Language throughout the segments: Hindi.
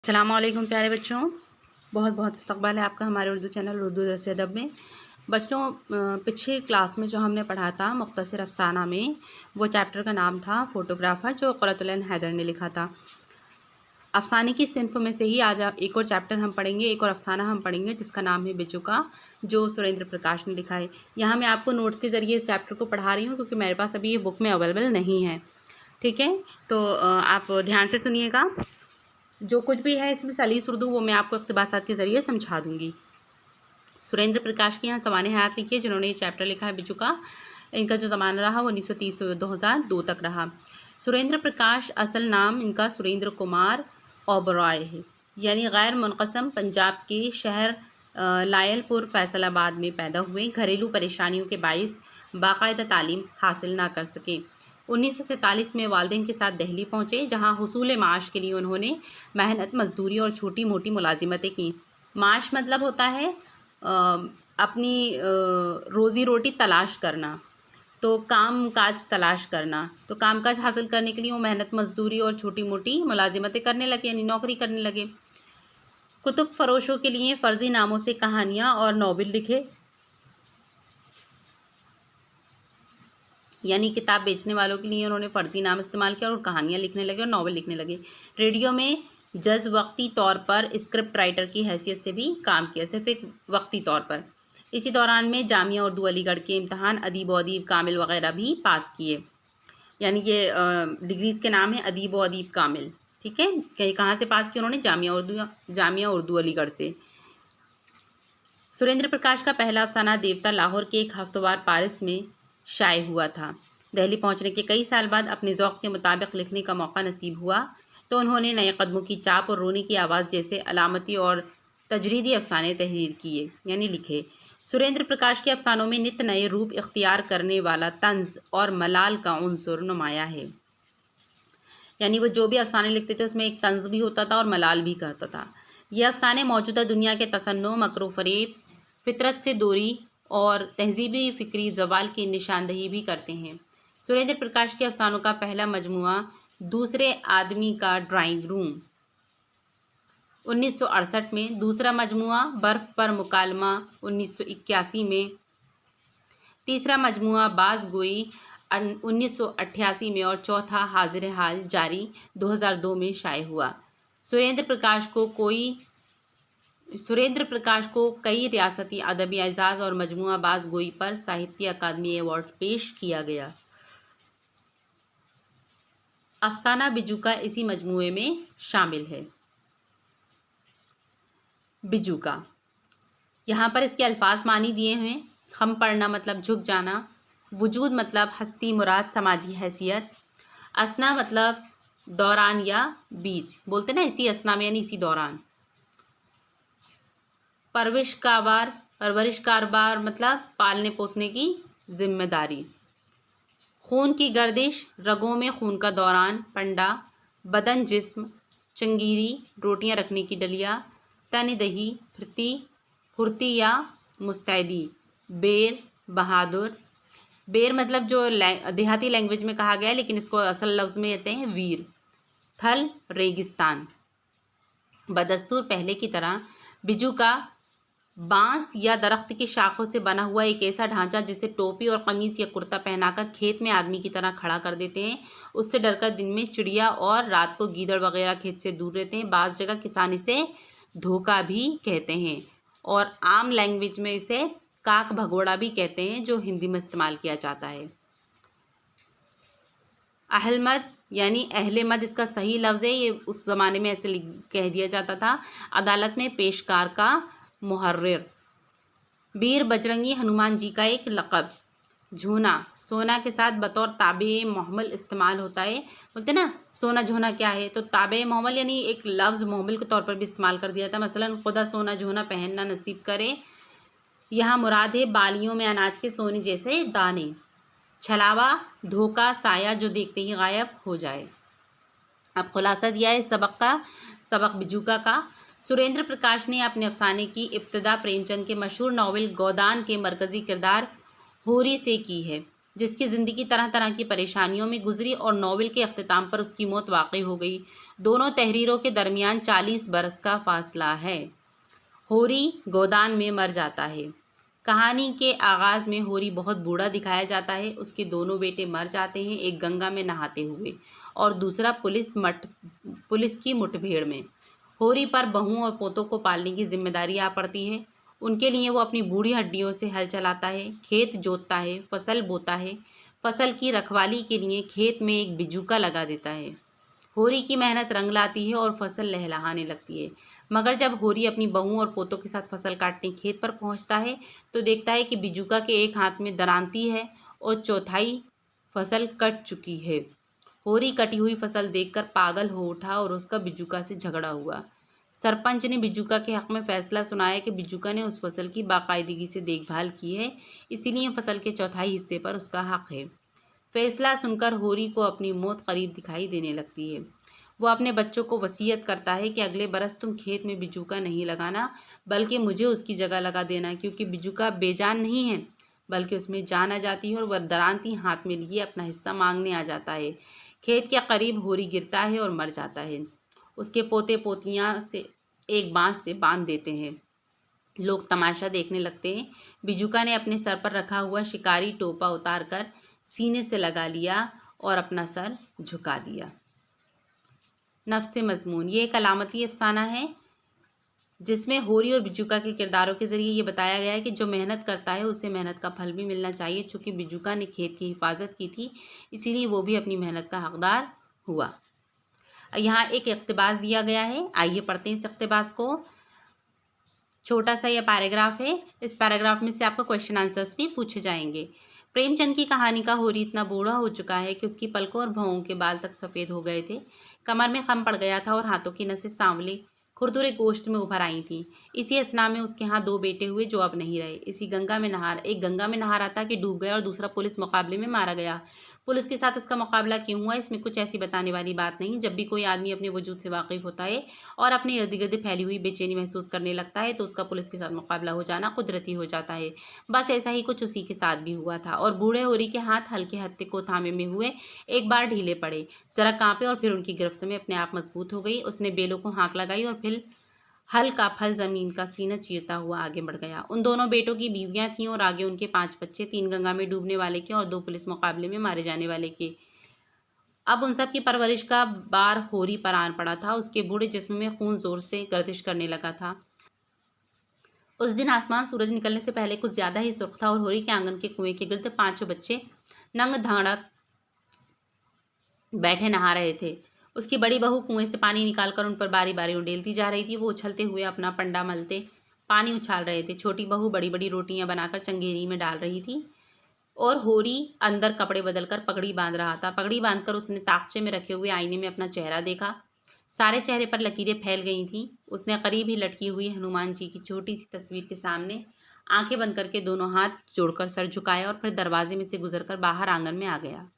अस्सलामुअलैकुम प्यारे बच्चों, बहुत बहुत इस्तकबाल है आपका हमारे उर्दू चैनल उर्दू दर्स अदब में। बच्चों, पिछली क्लास में जो हमने पढ़ा था मुख्तसर अफसाना में, वो चैप्टर का नाम था फ़ोटोग्राफ़र, जो क़ुर्रतुल ऐन हैदर ने लिखा था। अफसाने की सिन्फ में से ही आज एक और चैप्टर हम पढ़ेंगे, एक और अफसाना हम पढ़ेंगे जिसका नाम है बिजुका, जो सुरेंद्र प्रकाश ने लिखा है। यहाँ मैं आपको नोट्स के ज़रिए इस चैप्टर को पढ़ा रही हूँ क्योंकि मेरे पास अभी ये बुक में अवेलेबल नहीं है। ठीक है, तो आप ध्यान से सुनिएगा। जो कुछ भी है इसमें सलीस उर्दू वो मैं आपको इक़्तिबासात के ज़रिए समझा दूँगी। सुरेंद्र प्रकाश के यहाँ सवाने हयात लिखी है जिन्होंने ये चैप्टर लिखा है बिजुका। इनका जो ज़माना रहा वो 1930 से 2002 तक रहा। सुरेंद्र प्रकाश असल नाम इनका सुरेंद्र कुमार ओबरॉय है, यानी गैर मुनक़सम पंजाब के शहर लायलपुर फैसलाबाद में पैदा हुए। घरेलू परेशानियों के बाइस बाकायदा तालीम हासिल ना कर सके। 1947 में वालिदैन के साथ दिल्ली पहुँचे, जहाँ हुसूल माश के लिए उन्होंने मेहनत मजदूरी और छोटी मोटी मुलाजिमतें की। माश मतलब होता है अपनी रोज़ी रोटी तलाश करना, तो काम काज तलाश करना। तो काम काज हासिल करने के लिए वो मेहनत मजदूरी और छोटी मोटी मुलाजिमतें करने लगे, यानी नौकरी करने लगे। कुतुब फरोशों के लिए फ़र्जी नामों से कहानियाँ और नॉवेल लिखे, यानी किताब बेचने वालों के लिए उन्होंने फ़र्जी नाम इस्तेमाल किया और कहानियाँ लिखने लगे और नॉवेल लिखने लगे। रेडियो में जज वक्ती तौर पर स्क्रिप्ट राइटर की हैसियत से भी काम किया, सिर्फ एक वक्ती तौर पर। इसी दौरान में जामिया उर्दू अलीगढ़ के इम्तहान अदीब व अदीब कामिल वगैरह भी पास किए, यानी ये डिग्रीज़ के नाम है अदीब व अदीब कामिल। ठीक है, कहाँ से पास किया उन्होंने? जामिया उर्दू अलीगढ़ से। सुरेंद्र प्रकाश का पहला अफसाना देवता लाहौर के एक हफ्तेवार पारिस में शाये हुआ था। दिल्ली पहुंचने के कई साल बाद अपने ज़ौक़ के मुताबिक लिखने का मौका नसीब हुआ तो उन्होंने नए कदमों की चाप और रोने की आवाज़ जैसे अलामती और तजरीदी अफसाने तहरीर किए, यानी लिखे। सुरेंद्र प्रकाश के अफसानों में नित नए रूप इख्तियार करने वाला तंज़ और मलाल का उन्सुर नुमाया है, यानी वो जो भी अफसाने लिखते थे उसमें एक तंज़ भी होता था और मलाल भी कहता था। ये अफसाने मौजूदा दुनिया के तसन्नो, मकरो फ़रेब, फितरत से दूरी और तहज़ीबी फ़िक्री ज़वाल की निशानदही भी करते हैं। सुरेंद्र प्रकाश के अफसानों का पहला मजमूआ दूसरे आदमी का ड्राइंग रूम 1968 में, दूसरा मजमूआ बर्फ़ पर मुकालमा 1981 में, तीसरा मजमूआ बाज़गोई 1988 में और चौथा हाजिर हाल जारी 2002 में शाये हुआ। सुरेंद्र प्रकाश को कई रियासती अदबी एजाज़ और मजमूआ बाज़गोई पर साहित्य अकादमी अवार्ड पेश किया गया। अफसाना बिजुका इसी मजमूए में शामिल है। बिजुका, यहाँ पर इसके अल्फाज मानी दिए हैं। खम पड़ना मतलब झुक जाना, वजूद मतलब हस्ती मुराद समाजी हैसियत, असना मतलब दौरान या बीच, बोलते ना इसी असना में यानी इसी दौरान। परवरिश कारबार मतलब पालने पोसने की जिम्मेदारी। खून की गर्दिश, रगों में खून का दौरान, पंडा, बदन जिस्म, चंगीरी, रोटियां रखने की डलिया, तन दही, फुर्ती या मुस्तैदी, बेर, बहादुर। बेर मतलब जो देहाती लैंग्वेज में कहा गया है, लेकिन इसको असल लफ्ज़ में कहते हैं वीर। थल, रेगिस्तान। बदस्तूर पहले की तरह बिजू का बांस या दरख्त की शाखों से बना हुआ एक ऐसा ढांचा जिसे टोपी और कमीज़ या कुर्ता पहनाकर खेत में आदमी की तरह खड़ा कर देते हैं। उससे डरकर दिन में चिड़िया और रात को गीदड़ वगैरह खेत से दूर रहते हैं। बाज़ जगह किसान इसे धोखा भी कहते हैं और आम लैंग्वेज में इसे काक भगोड़ा भी कहते हैं, जो हिंदी में इस्तेमाल किया जाता है। अहलमद यानी अहले मद इसका सही लफ्ज़ है, ये उस ज़माने में ऐसे कह दिया जाता था। अदालत में पेशकार का मुहर्रिर। बीर बजरंगी हनुमान जी का एक लक़ब। झूना सोना के साथ बतौर ताबे मोहमल इस्तेमाल होता है। बोलते ना सोना झोना क्या है, तो ताबे मोहमल यानी एक लफ्ज़ मोहमल के तौर पर भी इस्तेमाल कर दिया था। मसलन खुदा सोना झोना पहनना नसीब करे, यहाँ मुराद है बालियों में अनाज के सोने जैसे दाने। छलावा, धोखा, साया जो देखते ही गायब हो जाए। अब खुलासा दिया है सबक बिजुका का। सुरेंद्र प्रकाश ने अपने अफसाने की इब्तिदा प्रेमचंद के मशहूर नावल गोदान के मरकज़ी किरदार होरी से की है। जिसकी ज़िंदगी तरह तरह की परेशानियों में गुजरी और नॉवेल के अख्तिताम पर उसकी मौत वाक़ई हो गई। दोनों तहरीरों के दरमियान 40 बरस का फासला है। होरी गोदान में मर जाता है। कहानी के आगाज़ में होरी बहुत बूढ़ा दिखाया जाता है। उसके दोनों बेटे मर जाते हैं, एक गंगा में नहाते हुए और दूसरा पुलिस की मुठभेड़ में। होरी पर बहुओं और पोतों को पालने की जिम्मेदारी आ पड़ती है। उनके लिए वो अपनी बूढ़ी हड्डियों से हल चलाता है, खेत जोतता है, फसल बोता है। फसल की रखवाली के लिए खेत में एक बिजूका लगा देता है। होरी की मेहनत रंग लाती है और फसल लहलहाने लगती है। मगर जब होरी अपनी बहुओं और पोतों के साथ फसल काटने खेत पर पहुंचता है तो देखता है कि बिजूका के एक हाथ में दरांती है और चौथाई फसल कट चुकी है। होरी कटी हुई फसल देखकर पागल हो उठा और उसका बिजूका से झगड़ा हुआ। सरपंच ने बिजूका के हक में फैसला सुनाया कि बिजूका ने उस फसल की बाकायदगी से देखभाल की है, इसीलिए फसल के चौथाई हिस्से पर उसका हक है। फैसला सुनकर होरी को अपनी मौत करीब दिखाई देने लगती है। वो अपने बच्चों को वसीयत करता है कि अगले बरस तुम खेत में बिजूका नहीं लगाना, बल्कि मुझे उसकी जगह लगा देना, क्योंकि बिजूका बेजान नहीं है बल्कि उसमें जान आ जाती है और वह दरांती हाथ में लिए अपना हिस्सा मांगने आ जाता है। खेत के करीब होरी गिरता है और मर जाता है। उसके पोते पोतियाँ से एक बांस से बांध देते हैं। लोग तमाशा देखने लगते हैं। बिजूका ने अपने सर पर रखा हुआ शिकारी टोपा उतार कर सीने से लगा लिया और अपना सर झुका दिया। नफ्स मज़मून ये एक अलामती अफसाना है जिसमें होरी और बिजूका के किरदारों के ज़रिए ये बताया गया है कि जो मेहनत करता है उसे मेहनत का फल भी मिलना चाहिए। चूँकि बिजूका ने खेत की हिफाजत की थी, इसीलिए वो भी अपनी मेहनत का हकदार हुआ। यहाँ एक इक़्तिबास दिया गया है, आइए पढ़ते हैं इस इक़्तिबास को। छोटा सा यह पैराग्राफ है। इस पैराग्राफ में से आपको क्वेश्चन आंसर्स भी पूछे जाएंगे। प्रेमचंद की कहानी का होरी इतना बूढ़ा हो चुका है कि उसकी पलकों और भौहों के बाल तक सफ़ेद हो गए थे, कमर में खम पड़ गया था और हाथों की नसें सांवली खुरदुरे गोश्त में उभर आई थीं। इसी असना में उसके यहाँ 2 बेटे हुए जो अब नहीं रहे। एक गंगा में नहा रहा था कि डूब गया और दूसरा पुलिस मुकाबले में मारा गया। पुलिस के साथ उसका मुकाबला क्यों हुआ, इसमें कुछ ऐसी बताने वाली बात नहीं। जब भी कोई आदमी अपने वजूद से वाकिफ़ होता है और अपने इर्द गिर्द फैली हुई बेचैनी महसूस करने लगता है तो उसका पुलिस के साथ मुकाबला हो जाना कुदरती हो जाता है। बस ऐसा ही कुछ उसी के साथ भी हुआ था और बूढ़े होरी के हाथ हल्के हत्थे को थामे में हुए एक बार ढीले पड़े, ज़रा कांपे और फिर उनकी गिरफ्त में अपने आप मजबूत हो गई। उसने बेलों को हाँक लगाई और फिर हल का फल जमीन का सीना चीरता हुआ आगे बढ़ गया। उन दोनों बेटों की बीवियां थीं और आगे उनके 5 बच्चे, 3 गंगा में डूबने वाले के और 2 पुलिस मुकाबले में मारे जाने वाले के। अब उन सब की परवरिश का बार होरी पर आन पड़ा था। उसके बूढ़े जिस्म में खून जोर से गर्दिश करने लगा था। उस दिन आसमान सूरज निकलने से पहले कुछ ज्यादा ही सुर्ख था और होरी के आंगन के कुएं के गिर्द 5 बच्चे नंग धाड़क बैठे नहा रहे थे। उसकी बड़ी बहू कुएं से पानी निकालकर उन पर बारी बारी उंडेलती जा रही थी। वो उछलते हुए अपना पंडा मलते पानी उछाल रहे थे। छोटी बहू बड़ी बड़ी रोटियां बनाकर चंगेरी में डाल रही थी और होरी अंदर कपड़े बदलकर पगड़ी बांध रहा था। पगड़ी बांधकर उसने ताकचे में रखे हुए आईने में अपना चेहरा देखा। सारे चेहरे पर लकीरें फैल गई थीं। उसने करीब ही लटकी हुई हनुमान जी की छोटी सी तस्वीर के सामने आंखें बंद करके दोनों हाथ जोड़कर सर झुकाया और फिर दरवाजे में से गुजरकर बाहर आंगन में आ गया।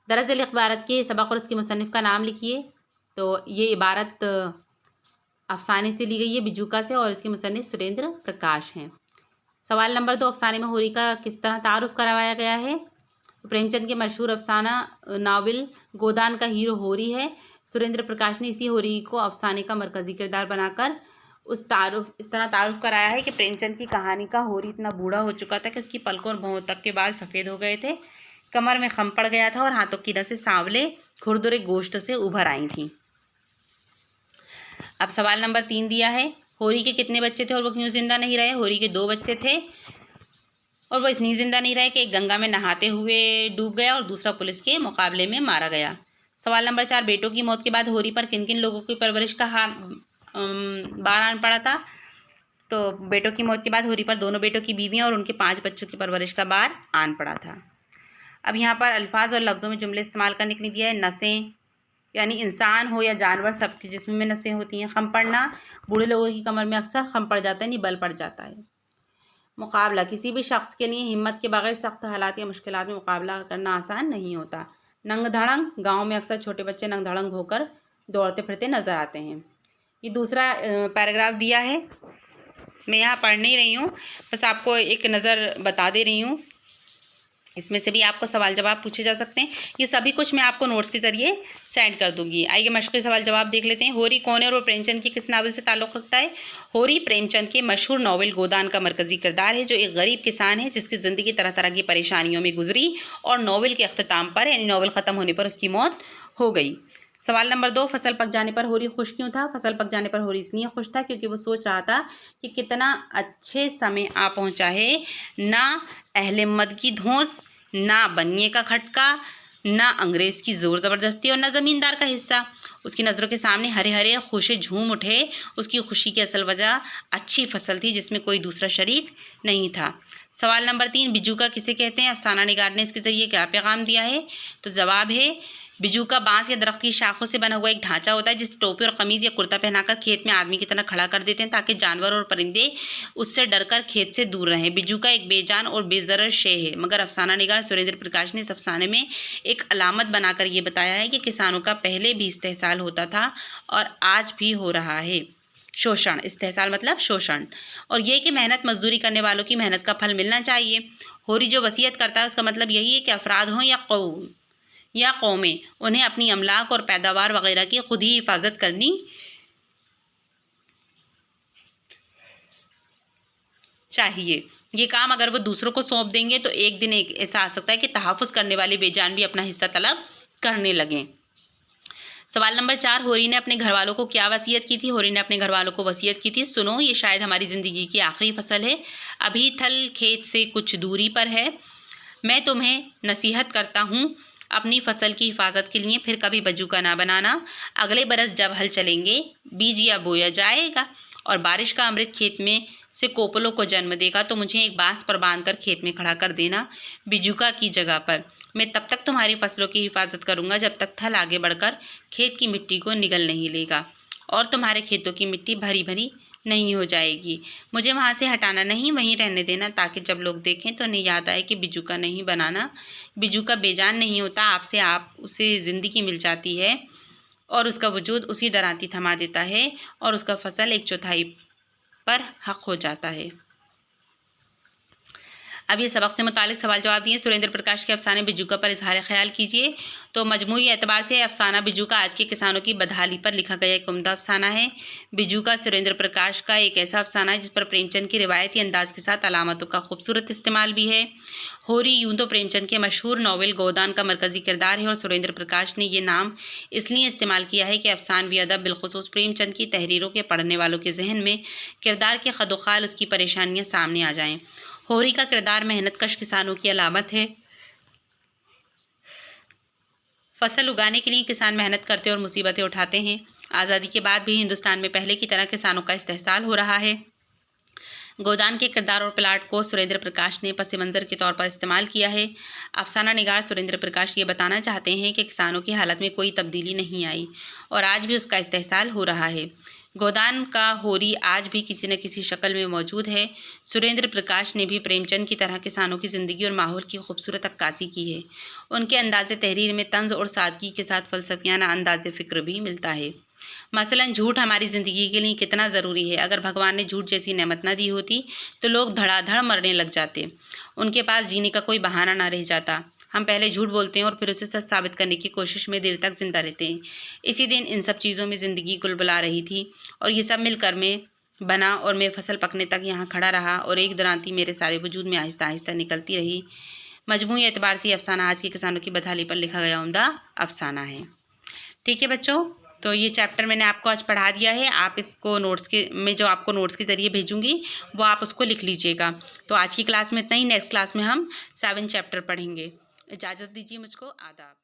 दरअसल इबारत के सबक और उसके मुसन्निफ़ का नाम लिखिए। तो ये इबारत अफसाने से ली गई है, बिजूका से, और इसके मुसन्निफ़ सुरेंद्र प्रकाश हैं। सवाल नंबर 2, अफसाने में होरी का किस तरह तारुफ करवाया गया है। प्रेमचंद के मशहूर अफसाना नावल गोदान का हीरो होरी है। सुरेंद्र प्रकाश ने इसी होरी को अफसाने का मरकज़ी किरदार बनाकर इस तरह तारुफ कराया है कि प्रेमचंद की कहानी का होरी इतना बूढ़ा हो चुका था कि उसकी पलकों और भौहों तक के बाल सफ़ेद हो गए थे, कमर में खम पड़ गया था और हाथों की नसें सांवले खुरदुरे गोश्त से उभर आई थीं। अब सवाल नंबर 3 दिया है, होरी के कितने बच्चे थे और वो क्यों जिंदा नहीं रहे। होरी के 2 बच्चे थे और वो इसलिए जिंदा नहीं रहे कि एक गंगा में नहाते हुए डूब गया और दूसरा पुलिस के मुकाबले में मारा गया। सवाल नंबर 4, बेटों की मौत के बाद होरी पर किन किन लोगों की परवरिश का बार आन पड़ा था। तो बेटों की मौत के बाद होरी पर दोनों बेटों की बीवियां और उनके 5 बच्चों की परवरिश का बार आन पड़ा था। अब यहाँ पर अल्फाज और लफ्ज़ों में जुमले इस्तेमाल करने के लिए दिया है। नसें यानी इंसान हो या जानवर, सबके जिस्म में नसें होती हैं। खम पड़ना, बूढ़े लोगों की कमर में अक्सर खम पड़ जाता है, नहीं बल पड़ जाता है। मुकाबला, किसी भी शख्स के लिए हिम्मत के बगैर सख्त हालात या मुश्किलात में मुकाबला करना आसान नहीं होता। नंग धड़ंग, गाँव में अक्सर छोटे बच्चे नंग धड़ंग होकर दौड़ते फिरते नजर आते हैं। ये दूसरा पैराग्राफ दिया है, मैं यहाँ पढ़ नहीं रही हूँ, बस आपको एक नज़र बता दे रही हूँ। इसमें से भी आपको सवाल जवाब पूछे जा सकते हैं। ये सभी कुछ मैं आपको नोट्स के ज़रिए सेंड कर दूंगी। आइए मशक़ी सवाल जवाब देख लेते हैं। होरी कौन है और वो प्रेमचंद के किस नावल से ताल्लुक़ रखता है? होरी प्रेमचंद के मशहूर नावल गोदान का मरकज़ी किरदार है, जो एक गरीब किसान है जिसकी ज़िंदगी तरह तरह की परेशानियों में गुजरी और नावल के अख्ताम पर यानी नावल ख़त्म होने पर उसकी मौत हो गई। सवाल नंबर 2, फसल पक जाने पर होरी खुश क्यों था? फसल पक जाने पर होरी इसलिए खुश था क्योंकि वो सोच रहा था कि कितना अच्छे समय आ पहुंचा है, ना अहले मद की धौंस, ना बनिए का खटका, ना अंग्रेज़ की ज़ोर ज़बरदस्ती और ना ज़मींदार का हिस्सा। उसकी नज़रों के सामने हरे हरे खुशे झूम उठे। उसकी खुशी की असल वजह अच्छी फसल थी जिसमें कोई दूसरा शरीक नहीं था। सवाल नंबर 3, बिजूका किसे कहते हैं? अफसाना निगार ने इसके ज़रिए क्या पैगाम दिया है? तो जवाब है, बिजूका बांस या दरख्त की शाखों से बना हुआ एक ढांचा होता है जिस टोपी और कमीज़ या कुर्ता पहनाकर खेत में आदमी की तरह खड़ा कर देते हैं ताकि जानवर और परिंदे उससे डरकर खेत से दूर रहें। बिजूका एक बेजान और बेज़रर शे है, मगर अफसाना निगार सुरेंद्र प्रकाश ने इस अफसाने में एक अलामत बनाकर ये बताया है कि किसानों का पहले भी इस्तेहसाल होता था और आज भी हो रहा है। शोषण, इस्तेहसाल मतलब शोषण, और ये कि मेहनत मजदूरी करने वालों की मेहनत का फल मिलना चाहिए। होरी जो वसीयत करता है उसका मतलब यही है कि अफराद हों या कौमें, उन्हें अपनी अमलाक और पैदावार वगैरह की खुद ही हिफाजत करनी चाहिए। ये काम अगर वो दूसरों को सौंप देंगे तो एक दिन ऐसा आ सकता है कि तहफ़्फ़ुज़ करने वाले बेजान भी अपना हिस्सा तलब करने लगें। सवाल नंबर 4, होरी ने अपने घर वालों को क्या वसीयत की थी? होरी ने अपने घर वालों को वसीयत की थी, सुनो ये शायद हमारी ज़िंदगी की आखिरी फसल है, अभी थल खेत से कुछ दूरी पर है, मैं तुम्हें नसीहत करता हूँ अपनी फसल की हिफाजत के लिए फिर कभी बजूका ना बनाना। अगले बरस जब हल चलेंगे बीज या बोया जाएगा और बारिश का अमृत खेत में से कोपलों को जन्म देगा तो मुझे एक बांस पर बांधकर खेत में खड़ा कर देना बिजूका की जगह पर। मैं तब तक तुम्हारी फसलों की हिफाजत करूंगा जब तक थल आगे बढ़कर खेत की मिट्टी को निगल नहीं लेगा और तुम्हारे खेतों की मिट्टी भरी भरी नहीं हो जाएगी। मुझे वहाँ से हटाना नहीं, वहीं रहने देना ताकि जब लोग देखें तो उन्हें याद आए कि बिजूका नहीं बनाना। बिजूका बेजान नहीं होता, आपसे आप उसे ज़िंदगी मिल जाती है और उसका वजूद उसी दरांती थमा देता है और उसका फसल 1/4 पर हक हो जाता है। अब ये सबक से मुतालिक सवाल जवाब दिए। सुरेंद्र प्रकाश के अफसाने बिजूका पर इजहार ख्याल कीजिए। तो मजमूई एतबार से अफसाना बिजूका आज के किसानों की बदहाली पर लिखा गया एक उम्दा अफसाना है। बिजूका सुरेंद्र प्रकाश का एक ऐसा अफसाना है जिस पर प्रेमचंद की रिवायती अंदाज के साथ अलामतों का खूबसूरत इस्तेमाल भी है। होरी यूं तो प्रेमचंद के मशहूर नावल गोदान का मरकज़ी किरदार है और सुरेंद्र प्रकाश ने ये नाम इसलिए इस्तेमाल किया है कि अफसानवी अदब बिलखुसूस प्रेमचंद की तहरीरों के पढ़ने वालों के जहन में किरदार के खदोखाल उसकी परेशानियाँ सामने आ जाएँ। होरी का किरदार मेहनत कश किसानों की अलामत है। फसल उगाने के लिए किसान मेहनत करते और मुसीबतें उठाते हैं। आज़ादी के बाद भी हिंदुस्तान में पहले की तरह किसानों का इस्तेहसाल हो रहा है। गोदान के किरदार और प्लाट को सुरेंद्र प्रकाश ने पस मंज़र के तौर पर इस्तेमाल किया है। अफसाना निगार सुरेंद्र प्रकाश ये बताना चाहते हैं कि किसानों की हालत में कोई तब्दीली नहीं आई और आज भी उसका इस्तेहसाल हो रहा है। गोदान का होरी आज भी किसी न किसी शक्ल में मौजूद है। सुरेंद्र प्रकाश ने भी प्रेमचंद की तरह किसानों की ज़िंदगी और माहौल की खूबसूरत अक्कासी की है। उनके अंदाज़े तहरीर में तंज़ और सादगी के साथ फ़लसफियाना अंदाज़े फ़िक्र भी मिलता है। मसलन झूठ हमारी ज़िंदगी के लिए कितना ज़रूरी है। अगर भगवान ने झूठ जैसी नेमत न दी होती तो लोग धड़ाधड़ मरने लग जाते, उनके पास जीने का कोई बहाना ना रह जाता। हम पहले झूठ बोलते हैं और फिर उसे सच साबित करने की कोशिश में देर तक ज़िंदा रहते हैं। इसी दिन इन सब चीज़ों में ज़िंदगी कुलबुला रही थी और ये सब मिलकर मैं बना और मैं फसल पकने तक यहाँ खड़ा रहा और एक दरांती मेरे सारे वजूद में आहिस्ता आहिस्ता निकलती रही। मजमूई एतबार से अफसाना आज के किसानों की बदहाली पर लिखा गया उम्दा अफसाना है। ठीक है बच्चों, तो ये चैप्टर मैंने आपको आज पढ़ा दिया है। आप इसको नोट्स के मैं जो आपको नोट्स के ज़रिए भेजूंगी वो आप उसको लिख लीजिएगा। तो आज की क्लास में इतना ही। नेक्स्ट क्लास में हम 7 चैप्टर पढ़ेंगे। इजाज़त दीजिए मुझको। आदाब।